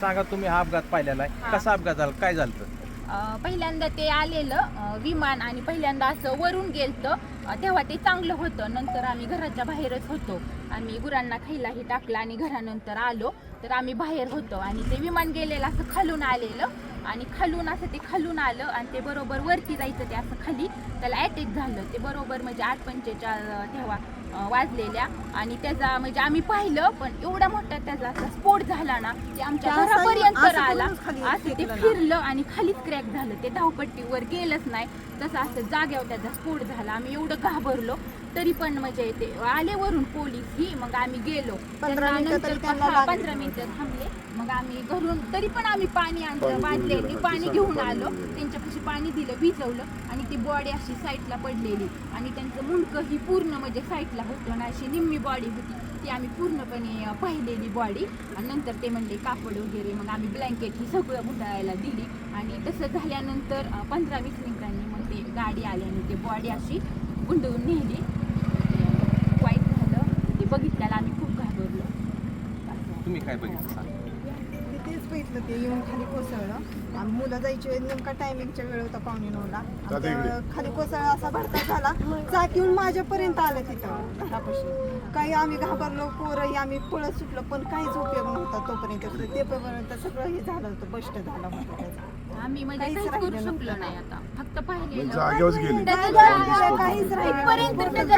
सांगा तुम्ही हा अपघात पाहिलेला आहे, कसा अपघात झाला, काय झालं? पहिल्यांदा ते आलेलं विमान आणि पहिल्यांदा असं वरून गेलतं, तेव्हा ते चांगलं होतं. नंतर आम्ही घराच्या बाहेरच होतो, आम्ही गुरांना खायलाही टाकलं आणि घरानंतर आलो तर आम्ही बाहेर होतो आणि ते विमान गेलेलं असं खालून आलेलं आणि खालून असं ते खालून आलं आणि ते बरोबर वरती जायचं ते असं खाली त्याला अटॅक झालं. ते बरोबर म्हणजे 8:45 तेव्हा वाजलेल्या आणि त्याचा म्हणजे आम्ही पाहिलं पण एवढा मोठा त्याचा असा स्फोट झाला ना ते आमच्या घरापर्यंत आला. असं ते फिरलं आणि खालीच क्रॅक झालं, ते धावपट्टीवर गेलंच नाही, तसं असं जाग्यावर त्याचा स्फोट झाला. आम्ही एवढं घाबरलो तरी पण म्हणजे ते आले वरून पोलीस ही, मग आम्ही गेलो 15 मिनिटं थांबले. मग आम्ही घरून तरी पण आम्ही पाणी आणलं, बादलेली पाणी घेऊन आलो, त्यांच्यापाशी पाणी दिलं, विजवलं आणि ती बॉडी अशी साईडला पडलेली आणि त्यांचं मुंडकं ही पूर्ण म्हणजे साईडला होतं आणि अशी निम्मी बॉडी होती ती आम्ही पूर्णपणे पाहिलेली बॉडी. आणि नंतर ते म्हणले कापड वगैरे, मग आम्ही ब्लँकेट ही सगळं गुंडाळायला दिली आणि तसं झाल्यानंतर 15-20 मिनिटांनी मग ते गाडी आली आणि ते बॉडी अशी गुंडवून नेली. वाईट झालं ते बघितल्याला आम्ही खूप घाबरलो. तुम्ही काय बघितलं सांगा? तेच बघितलं, ते येऊन खाली कोसळलं आणि मुलं जायची नेमका टायमिंगच्या वेळ होता 8:45ला. खाली कोसळला असा भडका झाला, चाक येऊन माझ्यापर्यंत आलं तिथं घरापाशी. काही आम्ही घाबरलो, पोरही आम्ही पळत सुटलो पण काहीच उपयोग नव्हता तोपर्यंत. ते पर्यंत सगळं हे झालं होतं, बस्ट झालं होतं त्याचं. आम्ही म्हणजे काहीच करू शकलो नाही, आता फक्त पाहिलेलं जागेवर गेले. काहीच राहिलं इथपर्यंत त्याचं